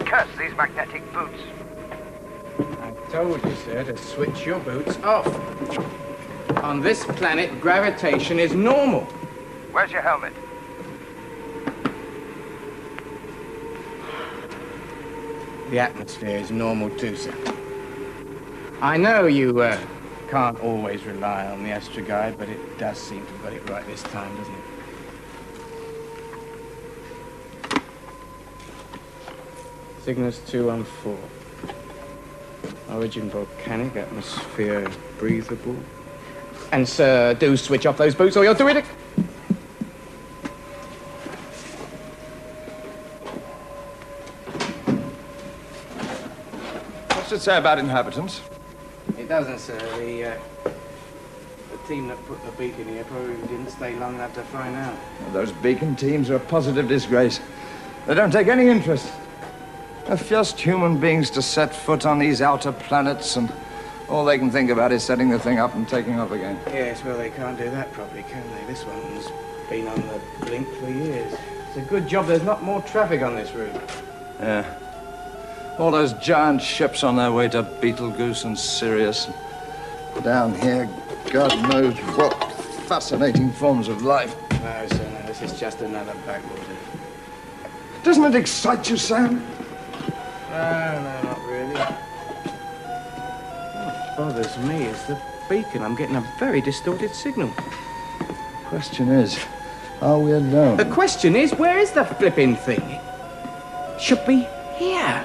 Curse these magnetic boots. I told you, sir, to switch your boots off. On this planet, gravitation is normal. Where's your helmet? The atmosphere is normal too, sir. I know you can't always rely on the Astro Guide, but it does seem to have got it right this time, doesn't it? Cygnus 214. Origin volcanic, atmosphere breathable. And sir, do switch off those boots or you'll do it. What's it say about inhabitants? It doesn't, sir. The team that put the beacon here probably didn't stay long enough to find out. Well, those beacon teams are a positive disgrace. They don't take any interest. They're just human beings to set foot on these outer planets, and all they can think about is setting the thing up and taking off again. Yes, well, they can't do that properly, can they? This one's been on the blink for years. It's a good job there's not more traffic on this route. Yeah. All those giant ships on their way to Betelgeuse and Sirius. Down here, God knows what fascinating forms of life. No, sir, no, this is just another backwater. Doesn't it excite you, Sam? No, not really. What bothers me is the beacon. I'm getting a very distorted signal. Question is, are we alone? The question is, where is the flipping thing? It should be here.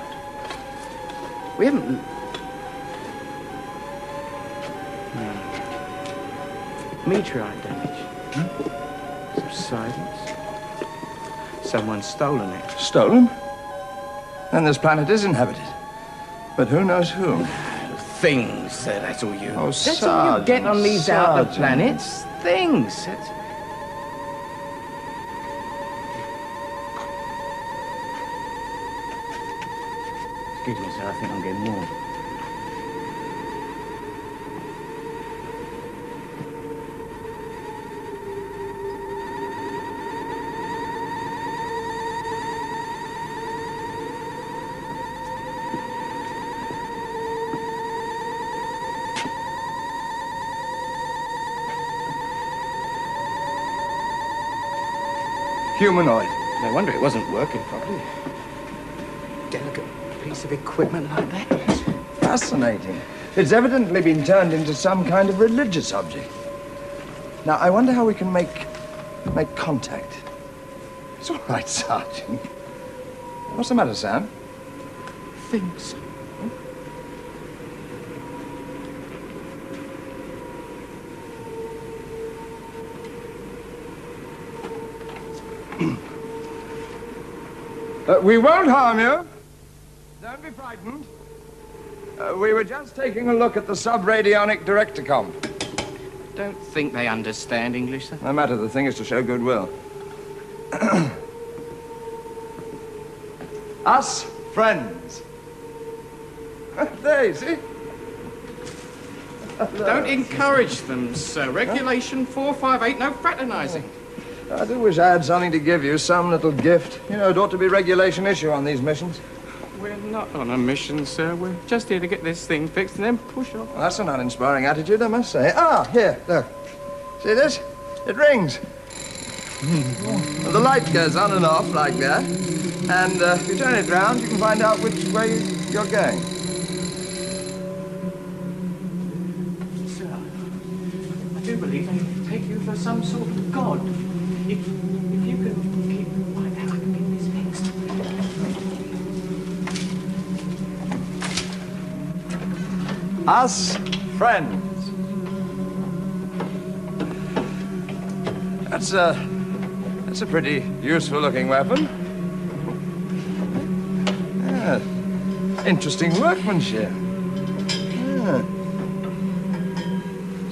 We haven't... No. Meteorite damage. Subsidence. Someone's stolen it. Stolen? Then this planet is inhabited. But who knows who? Things, that's all you... Oh, that's all you get on these outer planets. Things. That's... Excuse me, sir, I think I'm getting warm. Humanoid. No wonder it wasn't working properly. Delicate piece of equipment like that. Fascinating. It's evidently been turned into some kind of religious object. Now, I wonder how we can make contact. It's all right, Sergeant. What's the matter, Sam? Things. We won't harm you. Don't be frightened. We were just taking a look at the sub-radionic director-com. Don't think they understand English, sir. No matter, the thing is to show goodwill. Us friends. There, you see? Don't encourage them, sir. Regulation 458, no fraternizing. I do wish I had something to give you, some little gift. You know, it ought to be regulation issue on these missions. We're not on a mission, sir. We're just here to get this thing fixed and then push off. Well, that's an uninspiring attitude, I must say. Ah, here, look. See this? It rings. Well, the light goes on and off like that. And if you turn it round, you can find out which way you're going. Sir, I do believe they take you for some sort of god. If you could keep quiet, I can get this fixed. Us friends. That's a pretty useful-looking weapon. Yeah. Interesting workmanship.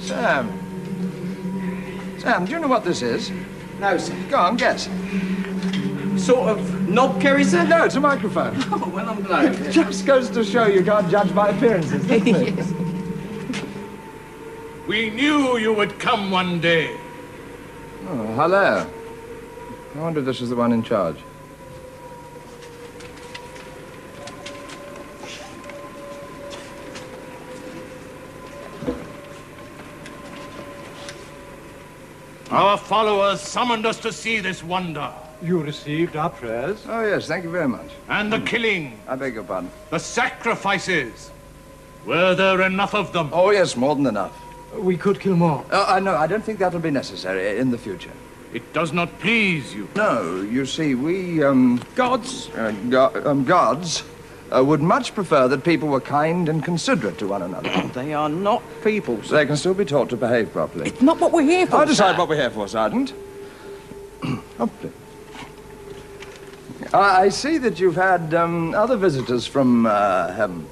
Yeah. Sam, do you know what this is? No, sir. Go on, guess. Sort of knob carry, sir? No, it's a microphone. Oh, well, I'm glad. It just goes to show you can't judge by appearances, doesn't it? Yes. We knew you would come one day. Oh, hello. I wonder if this was the one in charge. Our followers summoned us to see this wonder. You received our prayers? Oh, yes, thank you very much. And the killing. I beg your pardon. The sacrifices. Were there enough of them? Oh, yes, more than enough. We could kill more. No, I don't think that'll be necessary in the future. It does not please you. No, you see, we, Gods? gods would much prefer that people were kind and considerate to one another. They are not people, So they can still be taught to behave properly. It's not what we're here for, I'll decide sir. what we're here for, Sergeant. Oh, please. I see that you've had other visitors from heaven.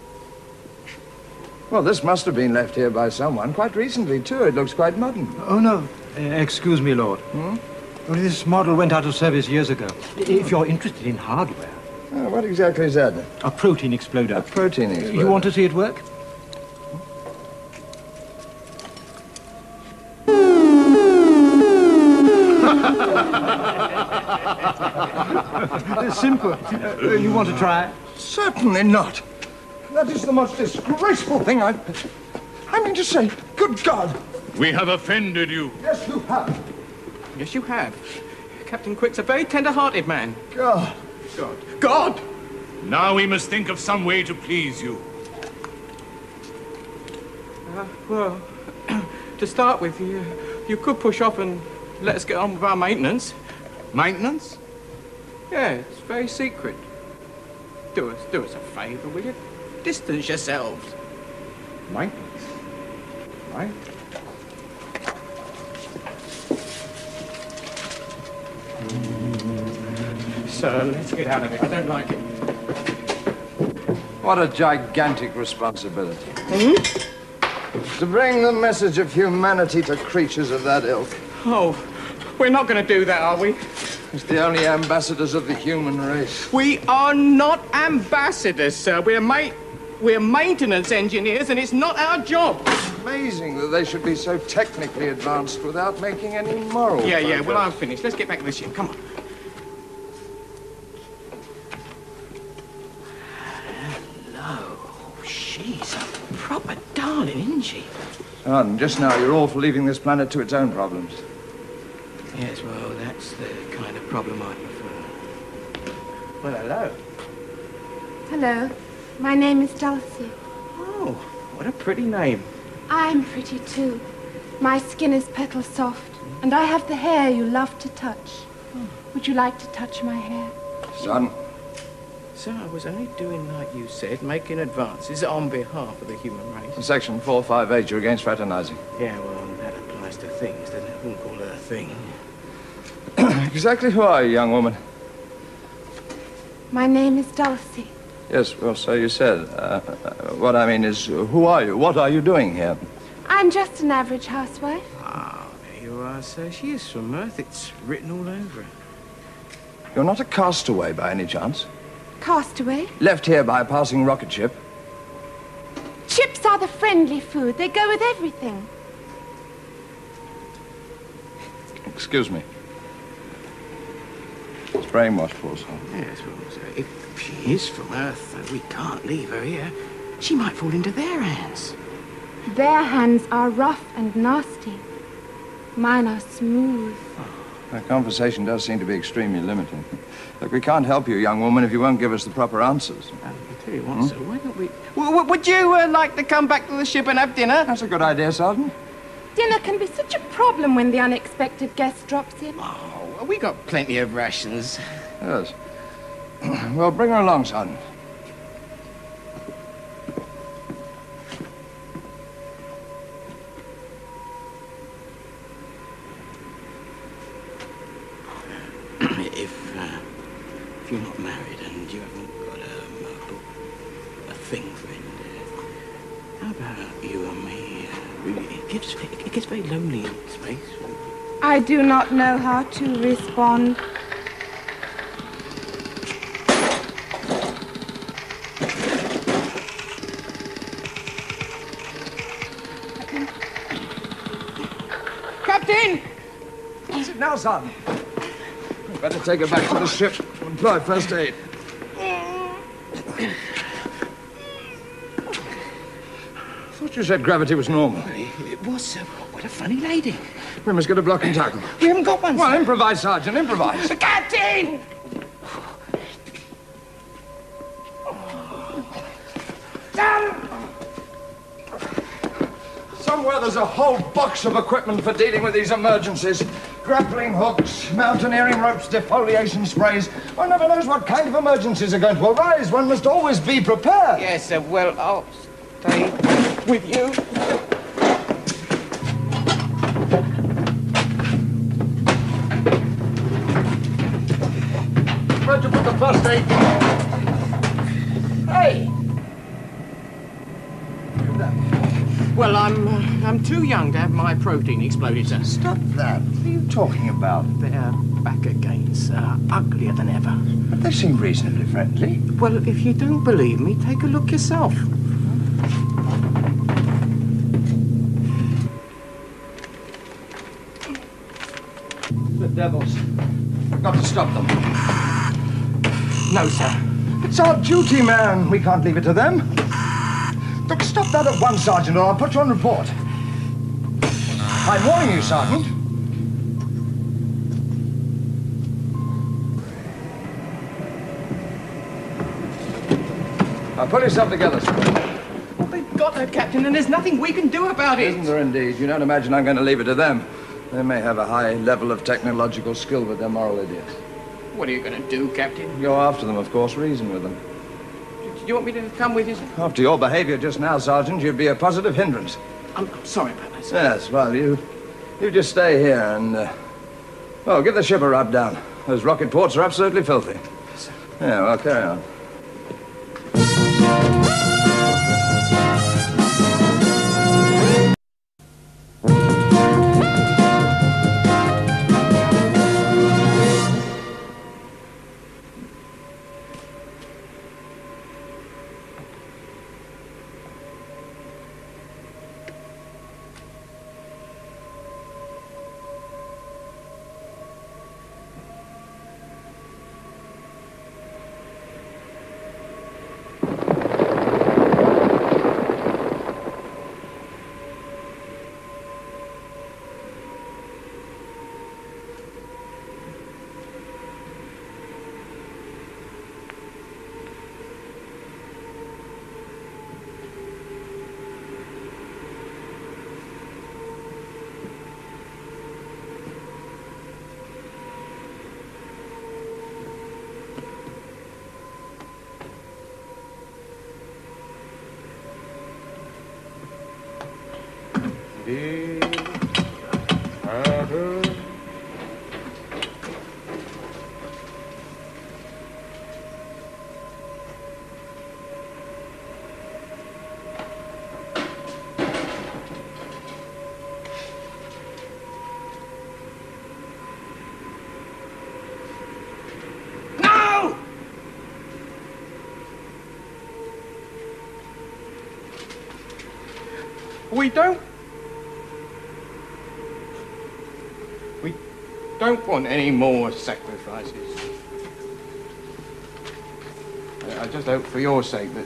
Well, this must have been left here by someone quite recently, too. It looks quite modern. Oh, no. Excuse me, Lord. Only this model went out of service years ago. If you're interested in hardware. What exactly is that? A protein exploder. A protein exploder. You want to see it work? Simple. You want to try? Certainly not. That is the most disgraceful thing I mean to say, good God. We have offended you. Yes, you have. Yes, you have. Captain Qwuick's a very tender-hearted man. God. God! Now we must think of some way to please you. Well, to start with, you could push off and let us get on with our maintenance. Maintenance? Yeah, it's very secret. Do us a favour, will you? Distance yourselves. Maintenance? Right? Sir, let's get out of it. I don't like it. What a gigantic responsibility. To bring the message of humanity to creatures of that ilk. Oh, we're not going to do that, are we? It's the only ambassadors of the human race. We are not ambassadors, sir. We're maintenance engineers, and it's not our job. Amazing that they should be so technically advanced without making any moral Yeah, progress. well, I'm finished. Let's get back to the ship. Come on. Hello. She's a proper darling, isn't she? Son, just now you're all for leaving this planet to its own problems. Yes, well, that's the kind of problem I prefer. Well, hello. Hello. My name is Dulcie. Oh, what a pretty name. I'm pretty too. My skin is petal soft, and I have the hair you love to touch. Would you like to touch my hair? Son, So I was only doing like you said, making advances on behalf of the human race. in Section 458, you're against fraternizing. Yeah, well, that applies to things, doesn't it? I wouldn't call it a thing. Exactly who are you, young woman? My name is Dulcie. Yes, well, so you said. What I mean is, who are you? What are you doing here? I'm just an average housewife. Ah, there you are, sir. She is from Earth. It's written all over her. You're not a castaway by any chance? Castaway. Left here by a passing rocket ship? Chips are the friendly food. They go with everything. Excuse me. It's brainwashed for us. Yes, well, sir, if she is from Earth, though, we can't leave her here. She might fall into their hands. Their hands are rough and nasty. Mine are smooth. Our conversation does seem to be extremely limiting. Look, we can't help you, young woman, if you won't give us the proper answers. I tell you what, sir, why don't we... would you like to come back to the ship and have dinner? That's a good idea, Sergeant. Dinner can be such a problem when the unexpected guest drops in. Oh, we got plenty of rations. Yes. Well, bring her along, son. If you're not married and you haven't got a thing friend, how about you and me? It gets very lonely in space. I do not know how to respond. Captain! Sit now, son. Better take her back to the ship to employ first aid. Thought thought you said gravity was normal. It was, sir. What a funny lady. We must get a block and tackle. We haven't got one, Well, sir. improvise, Sergeant, improvise. Captain! Somewhere there's a whole box of equipment for dealing with these emergencies. Grappling hooks, mountaineering ropes, defoliation sprays. One never knows what kind of emergencies are going to arise. One must always be prepared. Yes, sir. Well, I'll stay with you. Where'd you put the first aid? Hey! Well, I'm too young to have my protein exploded, sir. Stop that. What are you talking about? They're back again, sir. Uglier than ever. But they seem reasonably friendly. Well, if you don't believe me, take a look yourself. The devils. We've got to stop them. No, sir. It's our duty, man. We can't leave it to them. Look, stop that at once, Sergeant, or I'll put you on report. I'm warning you, Sergeant. Now, pull yourself together, sir. Well, they've got her, Captain, and there's nothing we can do about it. Isn't there, indeed? You don't imagine I'm going to leave it to them. They may have a high level of technological skill, but they're moral idiots. What are you going to do, Captain? Go after them, of course. Reason with them. Do you want me to come with you, sir? After your behavior just now, Sergeant, you'd be a positive hindrance. I'm sorry about that, sir. Yes, well, you just stay here and, oh, give the ship a rub down. Those rocket ports are absolutely filthy. Yes, sir. Yeah, well, carry on. We don't want any more sacrifices. I just hope for your sake that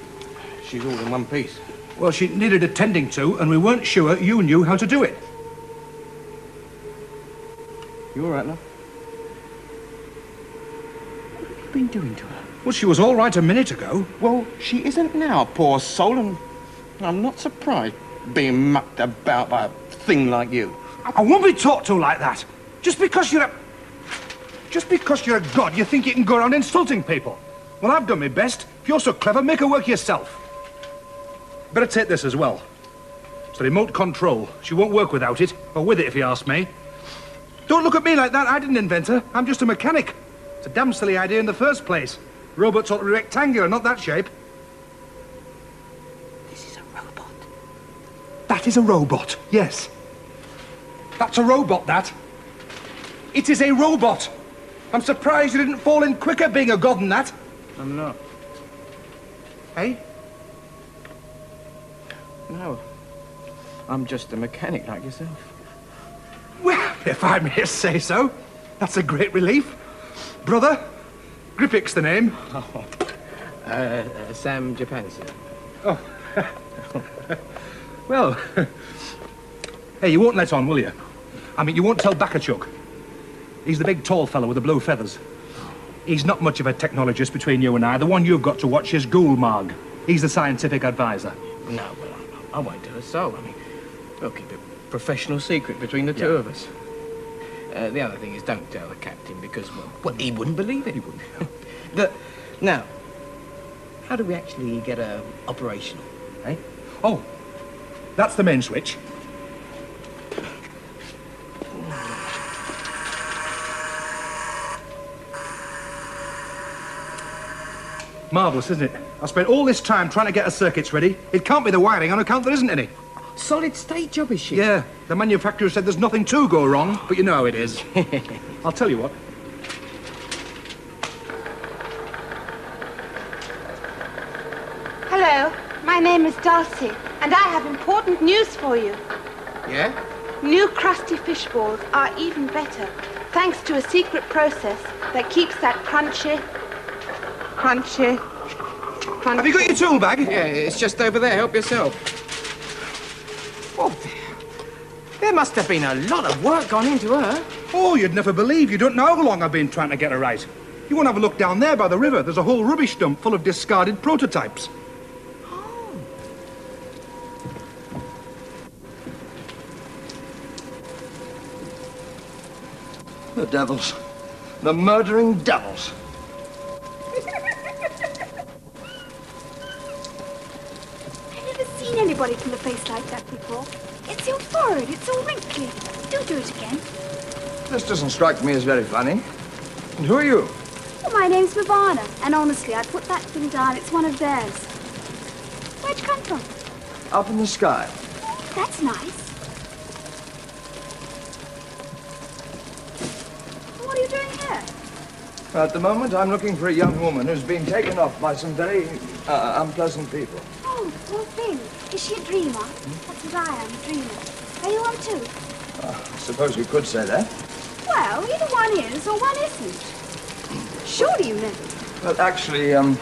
she's all in one piece. Well, she needed attending to, and we weren't sure you knew how to do it. You all right, love? What have you been doing to her? Well, she was all right a minute ago. Well, she isn't now, poor soul, and I'm not surprised being mucked about by a thing like you. I won't be talked to like that. Just because you're a god, you think you can go around insulting people. Well, I've done my best. If you're so clever, make her work yourself. Better take this as well. It's the remote control. She won't work without it, or with it, if you ask me. Don't look at me like that. I didn't invent her. I'm just a mechanic. It's a damn silly idea in the first place. Robots ought to be rectangular, not that shape. This is a robot. That is a robot, yes. That's a robot, that. It is a robot. I'm surprised you didn't fall in quicker being a god than that. I'm not. Eh? No. I'm just a mechanic like yourself. Well, if I may say so, that's a great relief. Brother, Qwuick's the name. Oh, Sam Japan, sir. Oh. Well, hey, you won't let on, will you? I mean, you won't tell Betuchuk. He's the big, tall fellow with the blue feathers. He's not much of a technologist between you and I. The one you've got to watch is Qwuick. He's the scientific advisor. No, well, I won't tell a soul. I mean, we'll keep a professional secret between the two of us. The other thing is, don't tell the captain because, well, he wouldn't believe it. He wouldn't. Now, how do we actually get operational, eh? Oh, that's the main switch. Marvellous, isn't it? I spent all this time trying to get her circuits ready. It can't be the wiring on account there isn't any. Solid state job is she? Yeah, the manufacturer said there's nothing to go wrong, but you know how it is. I'll tell you what. Hello, my name is Dulcie, and I have important news for you. Yeah? New crusty fish balls are even better, thanks to a secret process that keeps that crunchy. Have you got your tool bag? Yeah, it's just over there. Help yourself. Oh, there must have been a lot of work gone into her. Oh, you'd never believe. You don't know how long I've been trying to get her right. You want to have a look down there by the river. There's a whole rubbish dump full of discarded prototypes. Oh. The devils. The murdering devils. Anybody pull a face like that before? It's your forehead, it's all wrinkly. Do it again. This doesn't strike me as very funny. And who are you? Well, my name's Marvana, and honestly, I put that thing down, it's one of theirs. Where'd you come from? Up in the sky. That's nice. What are you doing here? At the moment, I'm looking for a young woman who's been taken off by some very unpleasant people. Oh, poor thing. Is she a dreamer? That's what I am, a dreamer. Are you one too? I suppose you could say that. Well, either one is or one isn't. Surely you know. But actually, I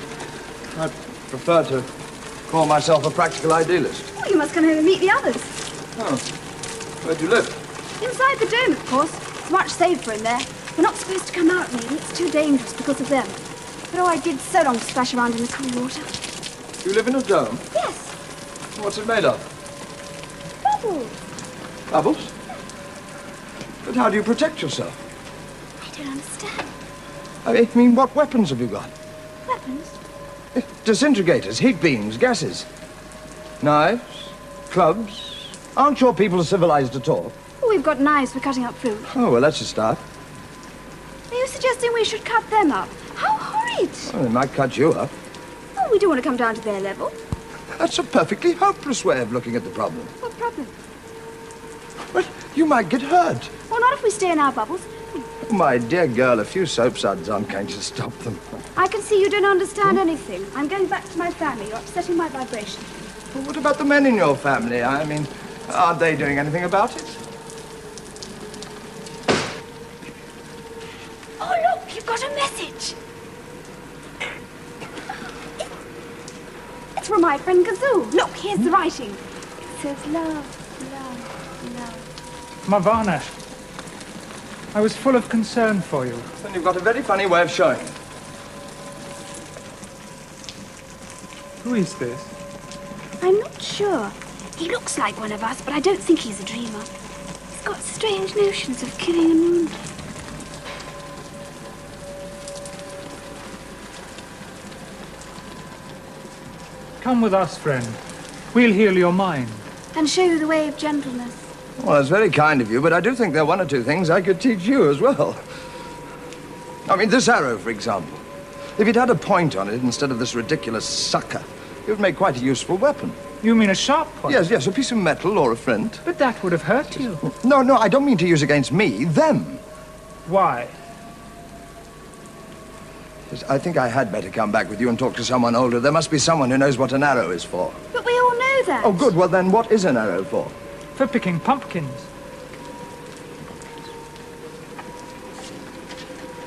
prefer to call myself a practical idealist. Well, you must come home and meet the others. Oh. Where do you live? Inside the dome, of course. It's much safer in there. We're not supposed to come out, really. It's too dangerous because of them. But oh, I did so long to splash around in the cool water. You live in a dome? Yes. What's it made of? Bubbles. Bubbles? But how do you protect yourself? I don't understand. I mean, what weapons have you got? Weapons? Disintegrators, heat beams, gases. Knives, clubs. Aren't your people civilized at all? Oh, we've got knives for cutting up fruit. Oh, well, that's a start. Are you suggesting we should cut them up? How horrid! Well, they might cut you up. Oh, we don't want to come down to their level. That's a perfectly hopeless way of looking at the problem. What problem? Well, you might get hurt. Well, not if we stay in our bubbles. Oh, my dear girl, a few soap suds aren't going to stop them. I can see you don't understand anything. I'm going back to my family. You're upsetting my vibration. Well, what about the men in your family? I mean, aren't they doing anything about it? Oh, look, you've got a message. It's from my friend Kazoo. Look, here's the writing. It says love, love, love. Marvana, I was full of concern for you. And you've got a very funny way of showing it. Who is this? I'm not sure. He looks like one of us, but I don't think he's a dreamer. He's got strange notions of killing and wounding. Come with us, friend. We'll heal your mind. And show you the way of gentleness. Well, that's very kind of you, but I do think there are one or two things I could teach you as well. I mean, this arrow, for example. If it had a point on it instead of this ridiculous sucker, it would make quite a useful weapon. You mean a sharp point? Yes, yes, a piece of metal or a flint. But that would have hurt you. No, no, I don't mean to use against me, them. Why? Yes, I think I had better come back with you and talk to someone older. There must be someone who knows what an arrow is for. But we all know that. Oh, good. Well, then what is an arrow for? For picking pumpkins.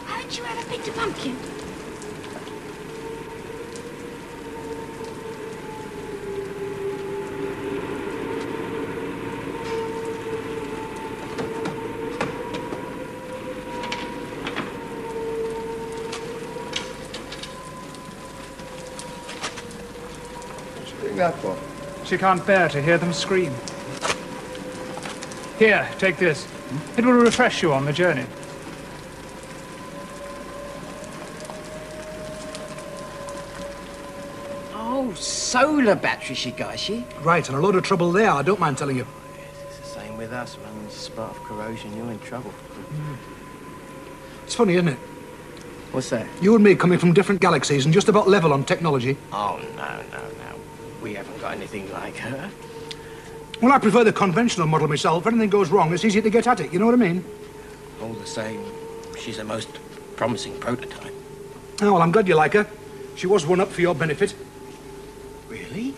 Haven't you ever picked a pumpkin? doing that for? She can't bear to hear them scream. Here, take this. It will refresh you on the journey. Oh, solar battery she got, is she? Right, and a load of trouble there, I don't mind telling you. It's the same with us. When it's a spot of corrosion, you're in trouble. It's funny, isn't it? What's that? You and me coming from different galaxies and just about level on technology. Oh, no. We haven't got anything like her. Well, I prefer the conventional model myself. If anything goes wrong, it's easy to get at it, you know what I mean? All the same, she's a most promising prototype. Oh, well, I'm glad you like her. She was one up for your benefit. Really?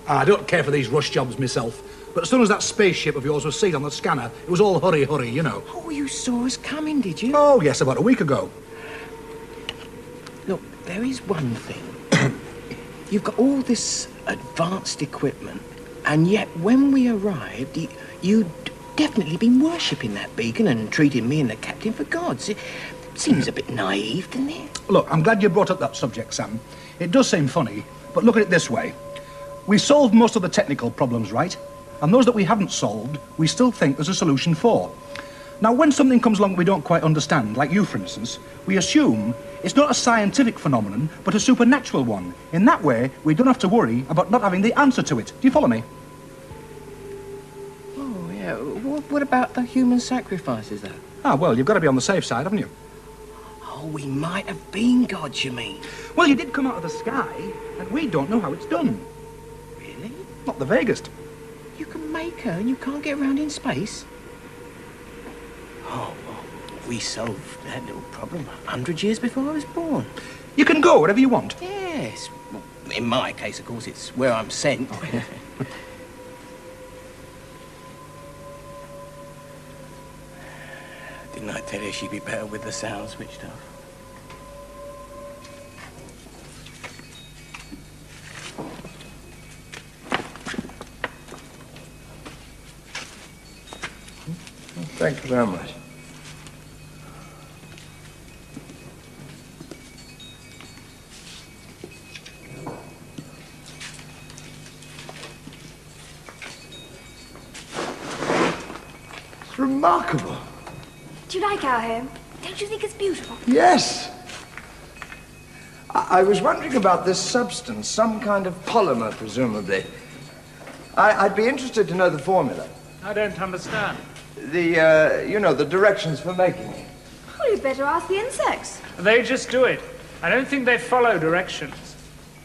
I don't care for these rush jobs myself, but as soon as that spaceship of yours was seen on the scanner, it was all hurry, you know. Oh, you saw us coming, did you? Oh, yes, about a week ago. Look, there is one thing. You've got all this advanced equipment, and yet when we arrived, you'd definitely been worshipping that beacon and treating me and the captain for gods. It seems a bit naive, doesn't it? Look, I'm glad you brought up that subject, Sam. It does seem funny, but look at it this way. We solved most of the technical problems, right? And those that we haven't solved, we still think there's a solution for. Now, when something comes along we don't quite understand, like you, for instance, we assume it's not a scientific phenomenon, but a supernatural one. In that way, we don't have to worry about not having the answer to it. Do you follow me? Oh, yeah. What about the human sacrifices, though? Ah, well, you've got to be on the safe side, haven't you? Oh, we might have been gods, you mean? Well, you did come out of the sky, and we don't know how it's done. Really? Not the vaguest. You can make her and you can't get around in space? Oh, well, we solved that little problem 100 years before I was born. You can go wherever you want. Yes. Well, in my case, of course, it's where I'm sent. Didn't I tell you she'd be better with the sound switched off? Thank you very much. It's remarkable. Do you like our home? Don't you think it's beautiful? Yes. I was wondering about this substance, some kind of polymer, presumably. I'd be interested to know the formula. I don't understand. The directions for making it. Well, you'd better ask the insects. They just do it. I don't think they follow directions.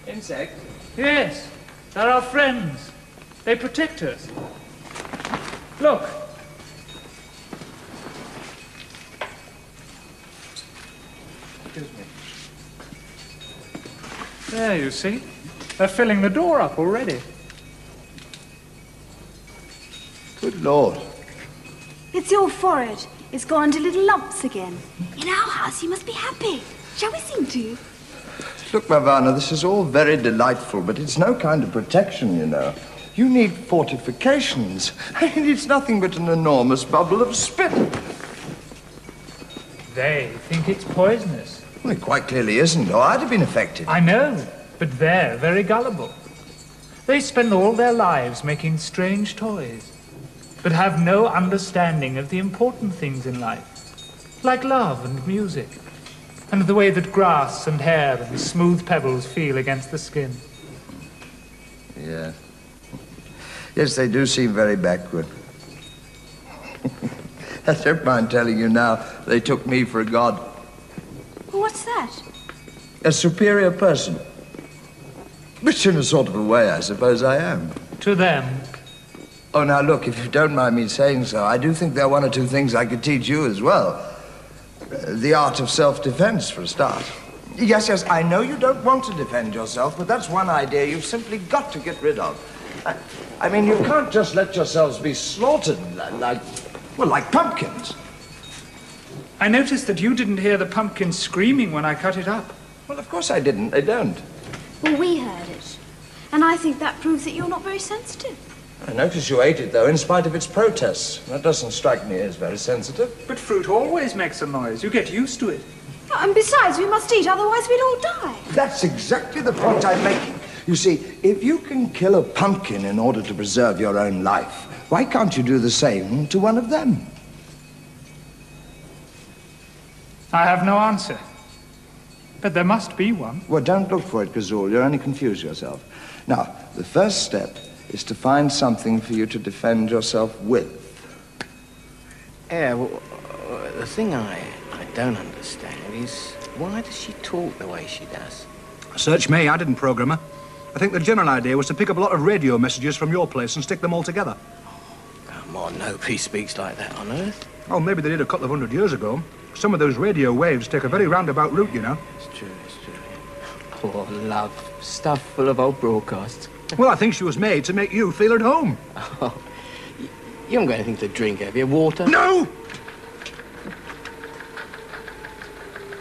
Insects? Yes, they're our friends. They protect us. Look. Excuse me. There, you see. They're filling the door up already. Good Lord. It's your forehead. It's gone into little lumps again. In our house, you must be happy. Shall we sing to you? Look, Marvana, this is all very delightful, but it's no kind of protection, you know. You need fortifications. I mean, it's nothing but an enormous bubble of spit. They think it's poisonous. Well, it quite clearly isn't, or I'd have been affected. I know, but they're very gullible. They spend all their lives making strange toys, but have no understanding of the important things in life, like love and music, and the way that grass and hair and smooth pebbles feel against the skin. Yeah. Yes, they do seem very backward. I don't mind telling you now, they took me for a god. Well, what's that? A superior person. Which in a sort of a way, I suppose I am. To them. Oh, now look, if you don't mind me saying so, I do think there are one or two things I could teach you as well. The art of self-defense, for a start. Yes, I know you don't want to defend yourself, but that's one idea you've simply got to get rid of. I mean, you can't just let yourselves be slaughtered like pumpkins. I noticed that you didn't hear the pumpkin screaming when I cut it up. Well, of course I didn't. They don't. Well, we heard it. And I think that proves that you're not very sensitive. I notice you ate it, though, in spite of its protests. That doesn't strike me as very sensitive. But fruit always makes a noise. You get used to it. And besides, we must eat, otherwise we'd all die. That's exactly the point I'm making. You see, if you can kill a pumpkin in order to preserve your own life, why can't you do the same to one of them? I have no answer. But there must be one. Well, don't look for it, Qwuick. You'll only confuse yourself. Now, the first step is to find something for you to defend yourself with. Yeah, well, the thing I don't understand is why does she talk the way she does? Search me, I didn't program her. I think the general idea was to pick up a lot of radio messages from your place and stick them all together. Come on, nobody speaks like that on Earth. Oh, maybe they did a couple of 100 years ago. Some of those radio waves take a very roundabout route, you know. It's true, it's true. Poor love. Stuff full of old broadcasts. Well, I think she was made to make you feel at home. Oh, you haven't got anything to drink, have you? Water? No!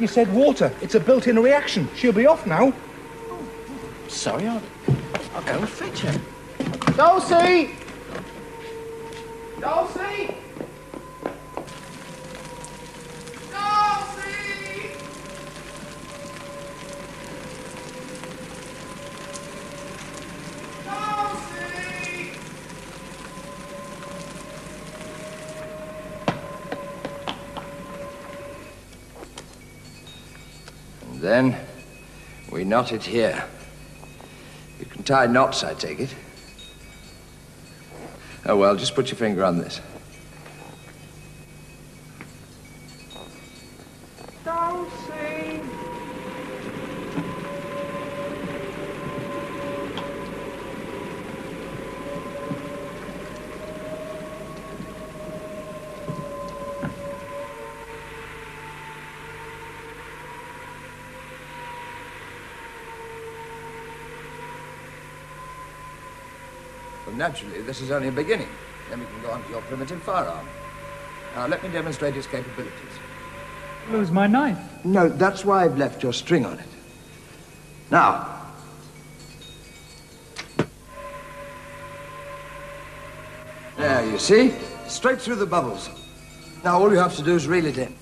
You said water. It's a built-in reaction. She'll be off now. Sorry, I'll go and fetch her. Dulcie! Dulcie! Then we knot it here. You can tie knots, I take it. Oh, well, just put your finger on this. Dulcie! Well, naturally, this is only a beginning. Then we can go on to your primitive firearm. Now, let me demonstrate its capabilities. Lose my knife. No, that's why I've left your string on it. Now. There, you see? Straight through the bubbles. Now, all you have to do is reel it in.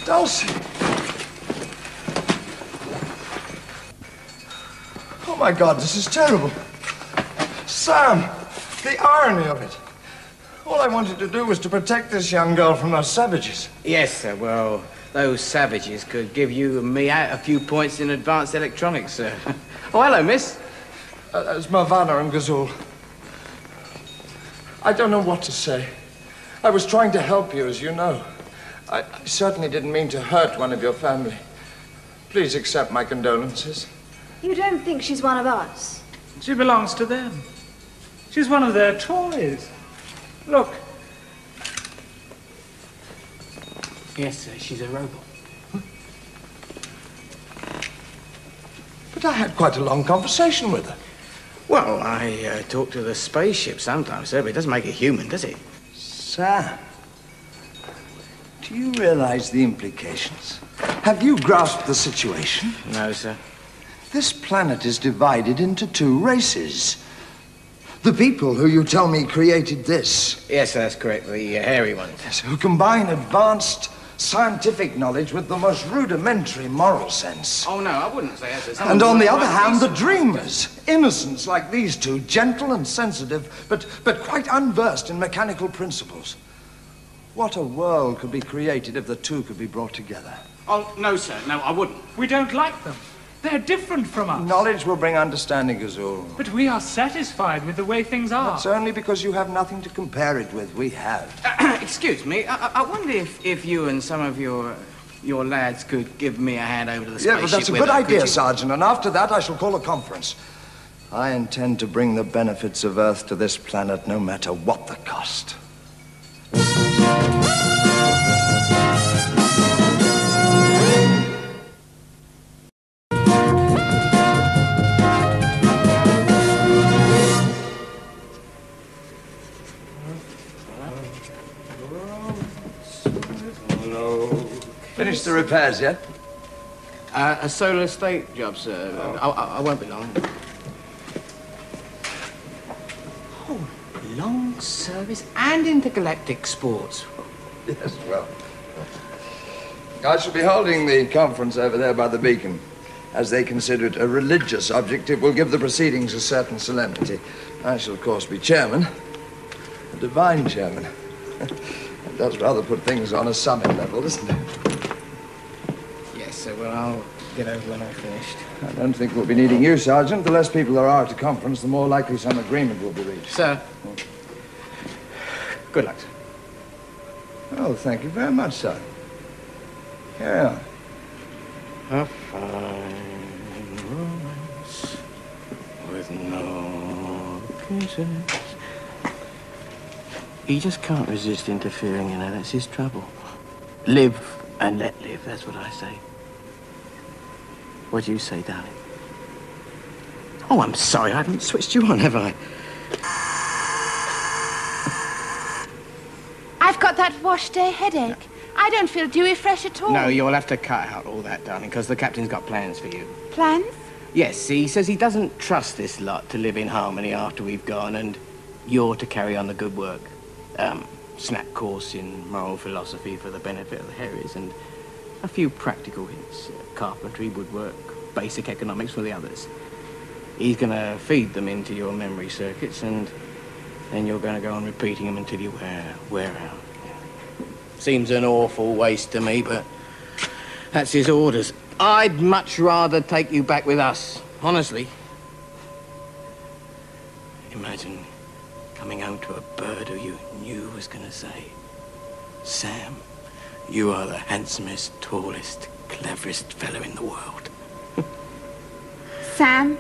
Dulcie! Oh, my God, this is terrible. Sam, the irony of it. All I wanted to do was to protect this young girl from those savages. Yes, sir. Well, those savages could give you and me out a few points in advanced electronics, sir. Oh, hello, miss. It's Marvana and Qwuick. I don't know what to say. I was trying to help you, as you know. I certainly didn't mean to hurt one of your family. Please accept my condolences. You don't think she's one of us? She belongs to them. She's one of their toys. Look. Yes, sir. She's a robot. But I had quite a long conversation with her. Well, I talk to the spaceship sometimes, sir, but it doesn't make it human, does it? Sam, do you realize the implications? Have you grasped the situation? No, sir. This planet is divided into two races. The people who you tell me created this. Yes, sir, that's correct. The hairy ones. Yes, who combine advanced scientific knowledge with the most rudimentary moral sense. Oh, no, I wouldn't say that. And on the other hand, the dreamers. Innocents like these two, gentle and sensitive, but quite unversed in mechanical principles. What a world could be created if the two could be brought together. Oh, no, sir. No, I wouldn't. We don't like them. They're different from us. Knowledge will bring understanding, Qwuick. But we are satisfied with the way things are. That's only because you have nothing to compare it with. We have. Excuse me. I wonder if you and some of your lads could give me a hand over to the spaceship. Yeah, but that's a good idea, Sergeant. And after that, I shall call a conference. I intend to bring the benefits of Earth to this planet, no matter what the cost. Finished the repairs yet? A solar estate job, sir. I won't be long. Oh, long service and intergalactic sports. Yes, well, I shall be holding the conference over there by the beacon. As they consider it a religious object, it will give the proceedings a certain solemnity. I shall, of course, be chairman, a divine chairman. It does rather put things on a summit level, doesn't it? Yes, sir. Well, I'll get over when I've finished. I don't think we'll be needing you, Sergeant. The less people there are at the conference, the more likely some agreement will be reached. Sir. Good luck, sir. Oh, thank you very much, sir. Here we are. A fine romance with no kisses. He just can't resist interfering, you know. That's his trouble. Live and let live, that's what I say. What do you say, darling? Oh, I'm sorry, I haven't switched you on, have I? I've got that wash day headache. I don't feel dewy fresh at all. No, you'll have to cut out all that, darling, because the captain's got plans for you. Plans? Yes, he says he doesn't trust this lot to live in harmony after we've gone, and you're to carry on the good work. Snap course in moral philosophy for the benefit of the Harrys, and a few practical hints. Carpentry, woodwork, basic economics for the others. He's going to feed them into your memory circuits, and then you're going to go on repeating them until you wear out. Seems an awful waste to me, but that's his orders. I'd much rather take you back with us, honestly. Imagine coming home to a bird who you knew was going to say, Sam, you are the handsomest, tallest, cleverest fellow in the world. Sam,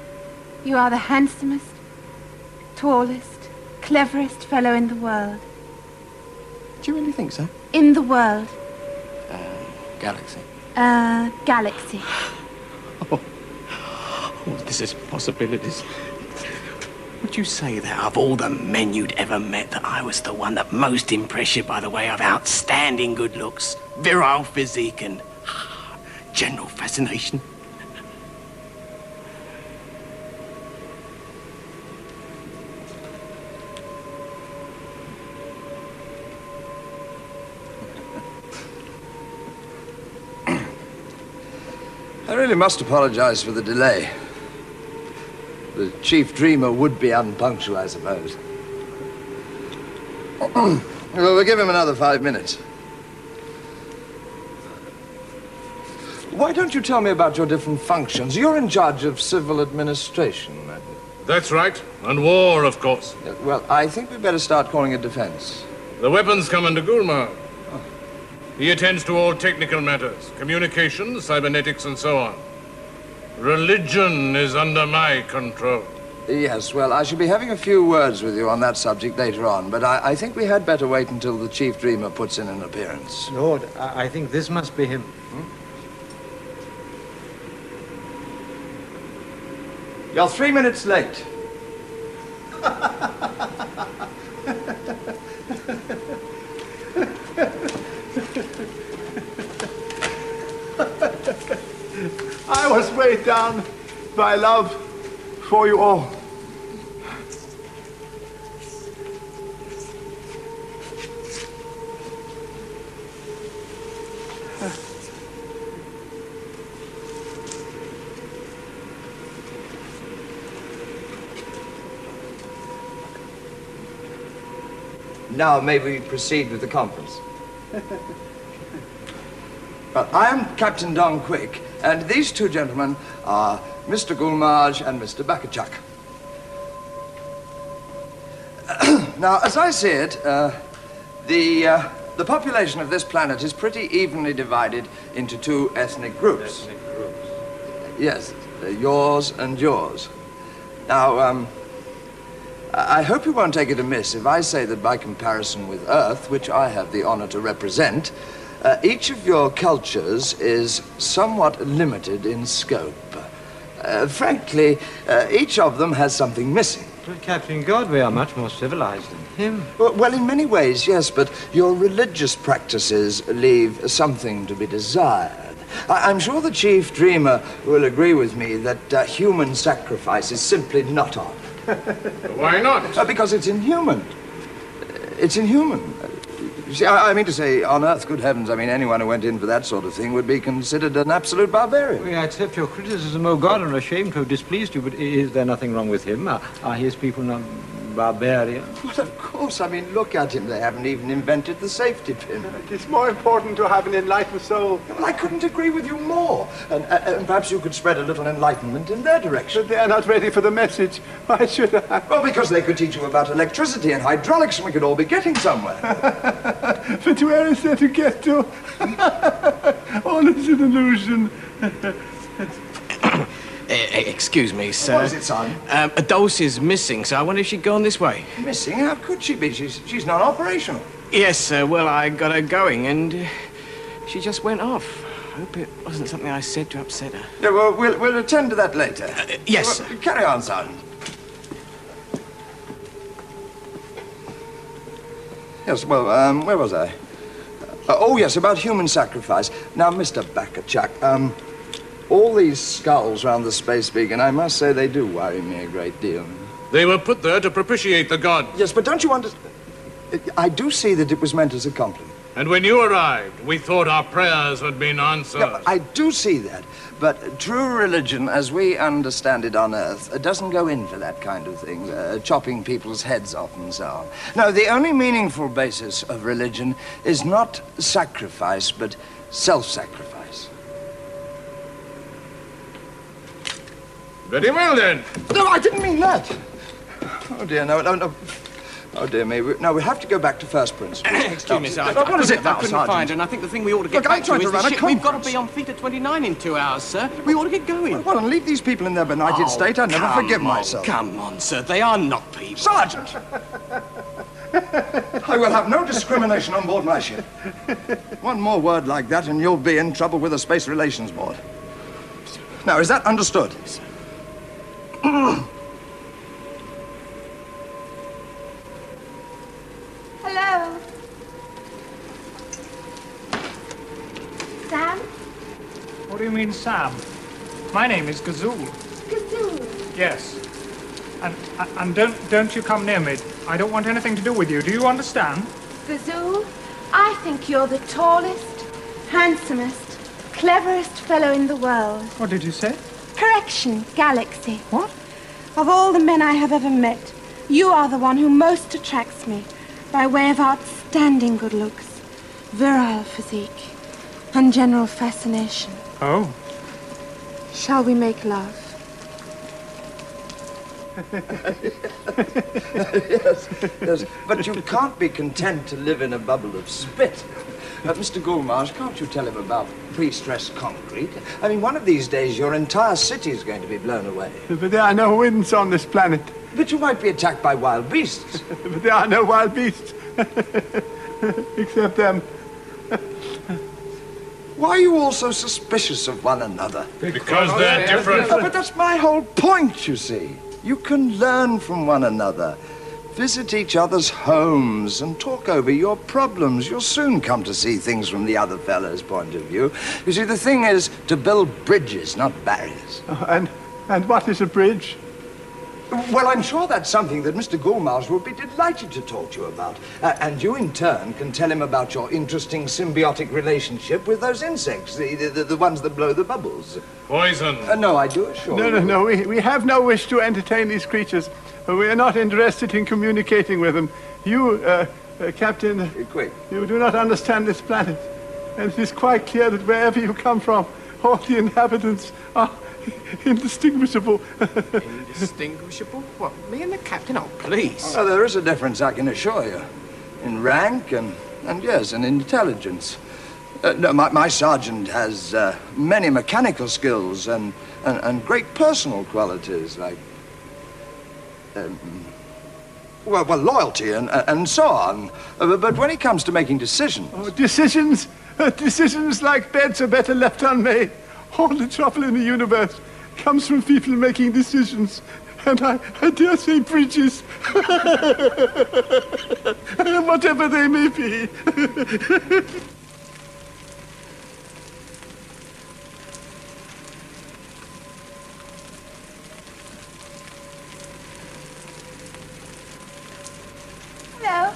you are the handsomest, tallest, cleverest fellow in the world. Do you really think so? In the world. Galaxy. Galaxy. Oh, this is possibilities. Would you say that of all the men you'd ever met, that I was the one that most impressed you by the way of outstanding good looks, virile physique, and general fascination? I really must apologize for the delay. The chief dreamer would be unpunctual, I suppose. Well, we'll give him another 5 minutes. Why don't you tell me about your different functions? You're in charge of civil administration, aren't you? That's right. And war, of course. Well, I think we'd better start calling it defense. The weapons come under Gulmar. He attends to all technical matters, communications, cybernetics, and so on. Religion is under my control. Yes, well, I shall be having a few words with you on that subject later on, but I think we had better wait until the chief dreamer puts in an appearance. Lord, I think this must be him. You're 3 minutes late. I was weighed down by love for you all. Now, may we proceed with the conference? Well, I am Captain Don Qwuick, and these two gentlemen are Mr. Gulmar and Mr. Betuchuk. Now, as I see it, the population of this planet is pretty evenly divided into two ethnic groups. Ethnic groups. Yes, yours and yours. Now, I hope you won't take it amiss if I say that by comparison with Earth, which I have the honor to represent, each of your cultures is somewhat limited in scope. Frankly, each of them has something missing. But Captain God, we are much more civilized than him. Well, in many ways, yes, but your religious practices leave something to be desired. I'm sure the Chief Dreamer will agree with me that human sacrifice is simply not on. Why not? Because it's inhuman. It's inhuman. You see, I mean to say, on Earth, good heavens, I mean, anyone who went in for that sort of thing would be considered an absolute barbarian. I accept your criticism, oh God, and ashamed to have displeased you, but is there nothing wrong with him? Are his people not barbarians? Well, of course. I mean, look at him. They haven't even invented the safety pin. It's more important to have an enlightened soul. Well, I couldn't agree with you more. And perhaps you could spread a little enlightenment in their direction. But they are not ready for the message. Why should I? Well, because they could teach you about electricity and hydraulics, and we could all be getting somewhere. But where is there to get to? All is an illusion. Excuse me, sir. What is it, son? Dulce's missing, so I wonder if she'd gone this way. Missing? How could she be? She's not operational. Yes, sir. Well, I got her going, and she just went off. I hope it wasn't something I said to upset her. Yeah, well, we'll attend to that later. Yes, well, sir. Carry on, Sergeant. Yes, well, where was I? Oh, yes, about human sacrifice. Now, Mr. Betuchuk, all these skulls round the space beacon, I must say they do worry me a great deal. They were put there to propitiate the gods. Yes, but don't you understand? I do see that it was meant as a compliment. And when you arrived, we thought our prayers had been answered. Yeah, I do see that. But true religion, as we understand it on Earth, doesn't go in for that kind of thing, chopping people's heads off and so on. No, the only meaningful basis of religion is not sacrifice, but self-sacrifice. Very well, then. No, I didn't mean that. Oh, dear, no. Oh, dear me. No, we have to go back to first principles. Excuse me, sir. What is it now, I couldn't Sergeant? find her, and I think the thing we ought to get Look, I'm back trying to to is run the a ship. We've got to conference. be on Theta 29 in 2 hours, sir. We ought to get going. Well, and leave these people in their benighted state. I'd never forgive myself. Come on, sir. They are not people. Sergeant! I will have no discrimination on board my ship. One more word like that and you'll be in trouble with the Space Relations Board. Now, is that understood? Hello. Sam? What do you mean, Sam? My name is Gazoo. Gazoo. Yes. And don't you come near me. I don't want anything to do with you. Do you understand? Gazoo, I think you're the tallest, handsomest, cleverest fellow in the world. What did you say? Correction, Galaxy. What? Of all the men I have ever met, you are the one who most attracts me by way of outstanding good looks, virile physique, and general fascination. Oh. Shall we make love? yes. But you can't be content to live in a bubble of spit. Mr. Gulmarsh, can't you tell him about pre-stressed concrete? I mean, one of these days, your entire city is going to be blown away. But there are no winds on this planet. But you might be attacked by wild beasts. But there are no wild beasts. Except them. Why are you all so suspicious of one another? Because they're different. But that's my whole point, you see. You can learn from one another. Visit each other's homes and talk over your problems. You'll soon come to see things from the other fellow's point of view. You see, the thing is to build bridges, not barriers. And what is a bridge? Well, I'm sure that's something that Mr. Gulmarsh would be delighted to talk to you about. And you, in turn, can tell him about your interesting symbiotic relationship with those insects, the ones that blow the bubbles. Poison. No, I do assure you. No. We have no wish to entertain these creatures. We are not interested in communicating with them. You, Captain... Quick. You do not understand this planet. And it is quite clear that wherever you come from, all the inhabitants are indistinguishable. Indistinguishable? What, me and the captain? Oh, please. Oh, there is a difference, I can assure you. In rank and yes, in intelligence. No, my sergeant has many mechanical skills and great personal qualities like... well, loyalty and so on. But when it comes to making decisions... Oh, decisions? Decisions like beds are better left unmade. All the trouble in the universe comes from people making decisions. And I dare say bridges. Whatever they may be. Hello.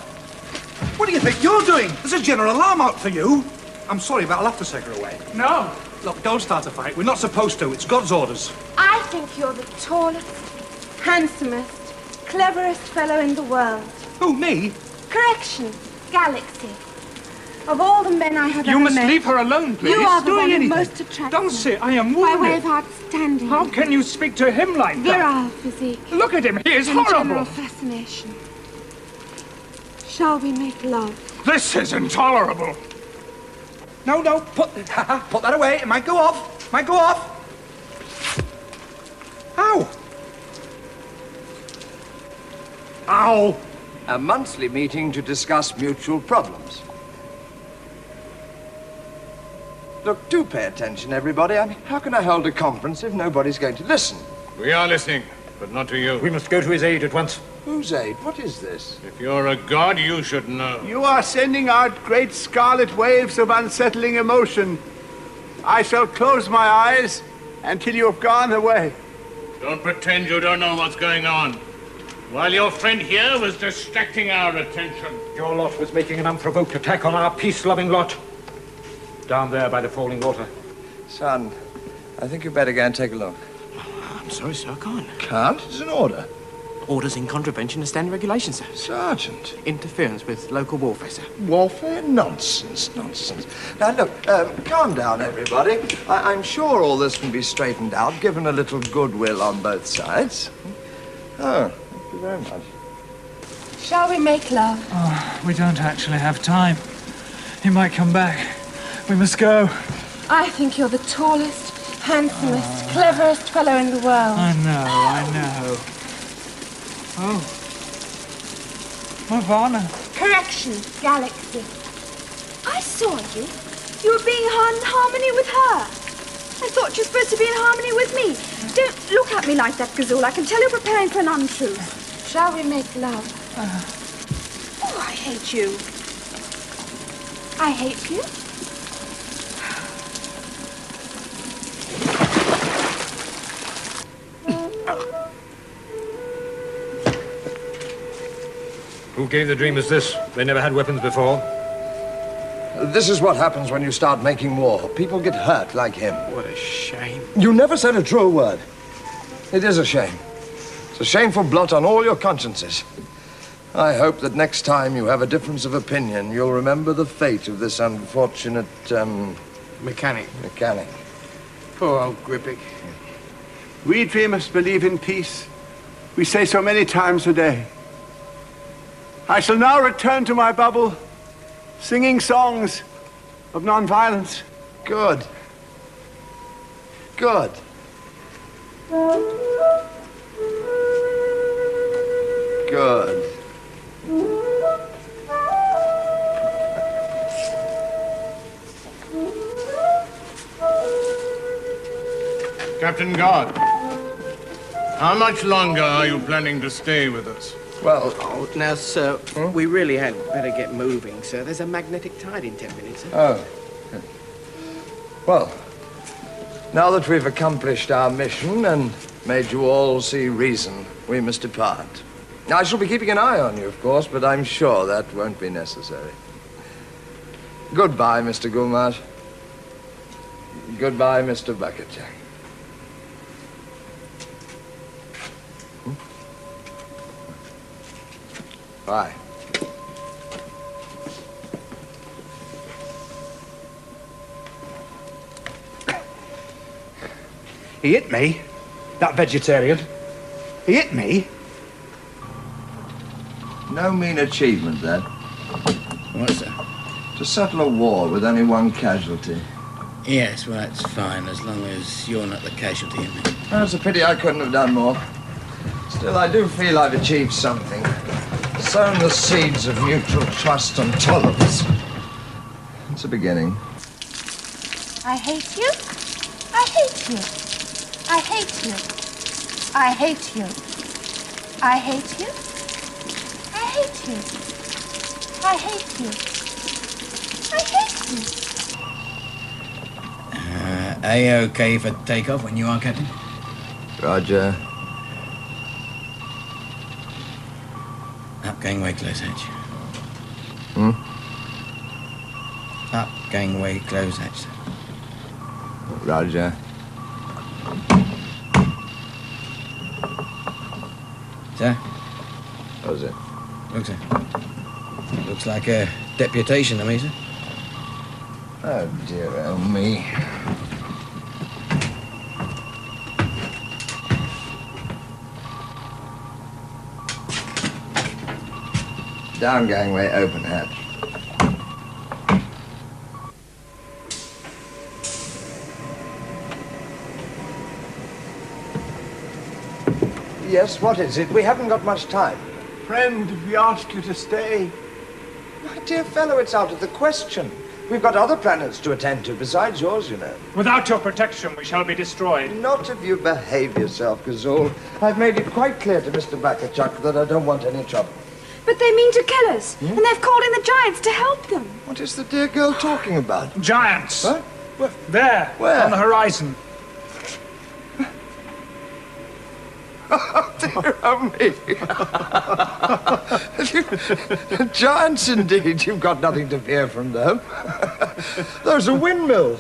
you're doing? There's a general alarm out for you. I'm sorry, but I'll have to take her away. No. Look, don't start a fight. We're not supposed to. It's God's orders. I think you're the tallest, handsomest, cleverest fellow in the world. Who, me? Correction, Galaxy. Of all the men I have You ever must met, leave her alone, please. you are the doing one who anything. most attracts Don't me. say I am By way wounded. of outstanding, How can you speak to him like that? virile physique, Look at him. He is and general horrible. fascination. Shall we make love? This is intolerable. No, put that away. It might go off. Might go off. Ow. Ow. A monthly meeting to discuss mutual problems. Look, do pay attention, everybody. I mean, how can I hold a conference if nobody's going to listen? We are listening, but not to you. We must go to his aid at once. Whose aid? What is this? If you're a god, you should know. You are sending out great scarlet waves of unsettling emotion. I shall close my eyes until you have gone away. Don't pretend you don't know what's going on. While your friend here was distracting our attention. Your lot was making an unprovoked attack on our peace-loving lot. Down there by the falling water. Son, I think you'd better go and take a look. I'm sorry, sir, I can't. Can't? It's an order. Orders in contravention of standard regulations, sir. Sergeant. Interference with local warfare, sir. Warfare? Nonsense, nonsense. Now, look, calm down, everybody. I'm sure all this can be straightened out, given a little goodwill on both sides. Oh, thank you very much. Shall we make love? Oh, we don't actually have time. He might come back. We must go. I think you're the tallest, handsomest, cleverest fellow in the world. I know. Oh. Marvana. Correction, Galaxy. I saw you. You were being in harmony with her. I thought you were supposed to be in harmony with me. Don't look at me like that, Gazul. I can tell you're preparing for an untruth. Shall we make love? Oh, I hate you. I hate you. Who gave the dreamers this? They never had weapons before. This is what happens when you start making war. People get hurt like him. What a shame. You never said a true word. It is a shame. It's a shameful blot on all your consciences. I hope that next time you have a difference of opinion, you'll remember the fate of this unfortunate, Mechanic. Poor old Qwuick. We dreamers believe in peace. We say so many times a day. I shall now return to my bubble, singing songs of non-violence. Good. Good. Good. Captain Guard, how much longer are you planning to stay with us? Well, Oh, now, sir, we really had better get moving, sir. There's a magnetic tide in 10 minutes, sir. oh. Well, now that we've accomplished our mission and made you all see reason, we must depart. I shall be keeping an eye on you, of course, but I'm sure that won't be necessary. Goodbye, Mr. Gulmarsh. Goodbye, Mr. Betuchuk. Bye. He hit me, that vegetarian. He hit me. No mean achievement, that. What's that? To settle a war with only one casualty. Yes, well, that's fine, as long as you're not the casualty in it. Oh, it's a pity I couldn't have done more. Still, I do feel I've achieved something. Sown the seeds of mutual trust and tolerance. It's a beginning. I hate you. I hate you. I hate you. I hate you. I hate you. I hate you. I hate you. I hate you. A-OK for takeoff when you are, Captain? Roger. Up gangway close edge. Up, gangway, close hatch. Roger. Sir? What was it? Looks like a deputation to me, sir. Oh, dear, oh me. Down gangway, open hatch. Yes, what is it? We haven't got much time. Friend, we asked you to stay. My dear fellow, it's out of the question. We've got other planets to attend to besides yours, you know. Without your protection, we shall be destroyed. Not if you behave yourself, Qwuick. I've made it quite clear to Mr. Betuchuk that I don't want any trouble. But they mean to kill us, and they've called in the giants to help them. What is the dear girl talking about? Giants. Huh? There, Where? on the horizon. Oh, dear, oh me. Giants indeed. You've got nothing to fear from them. Those are windmills.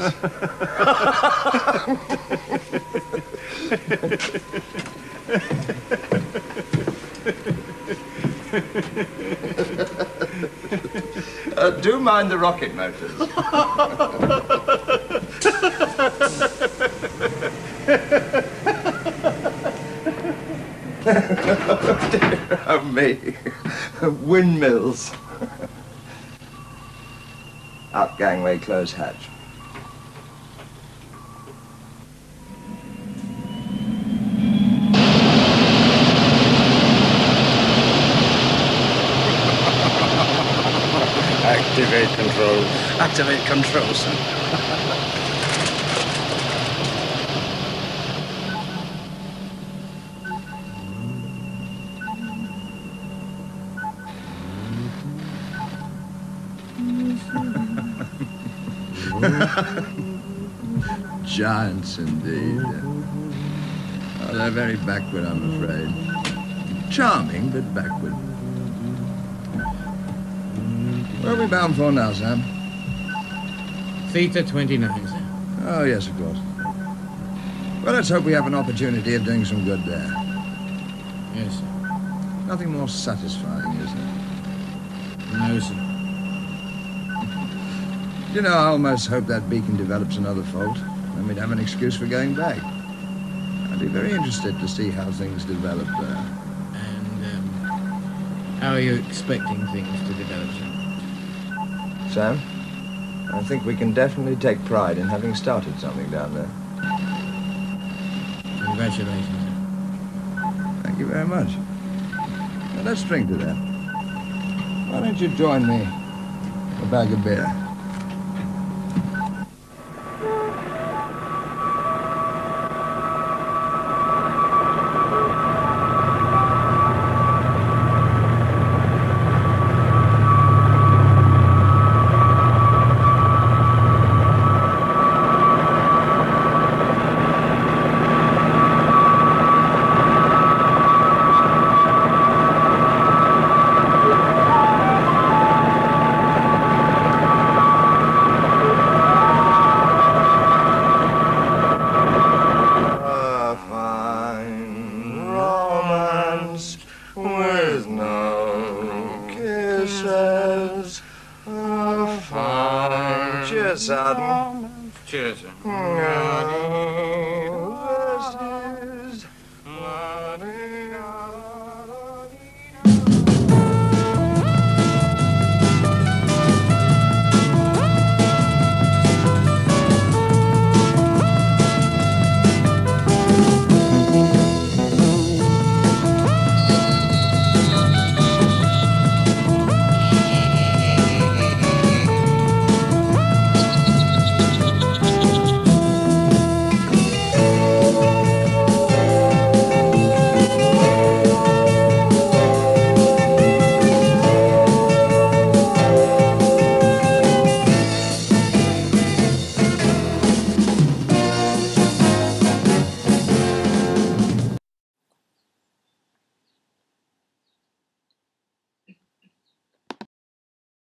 Do mind the rocket motors. Oh, dear, oh me. Windmills. Up gangway, close hatch. Activate controls. Activate controls, sir. Giants indeed. Oh, they're very backward, I'm afraid. Charming, but backward. Where are we bound for now, Sam? Theta 29, sir. Oh, yes, of course. Well, let's hope we have an opportunity of doing some good there. Yes, sir. Nothing more satisfying, is there? No, sir. You know, I almost hope that beacon develops another fault, and we'd have an excuse for going back. I'd be very interested to see how things develop there. And, how are you expecting things to develop, sir? Sam, I think we can definitely take pride in having started something down there. Congratulations, sir. Thank you very much. Now, let's drink to that. Why don't you join me a bag of beer? Cheers, sir.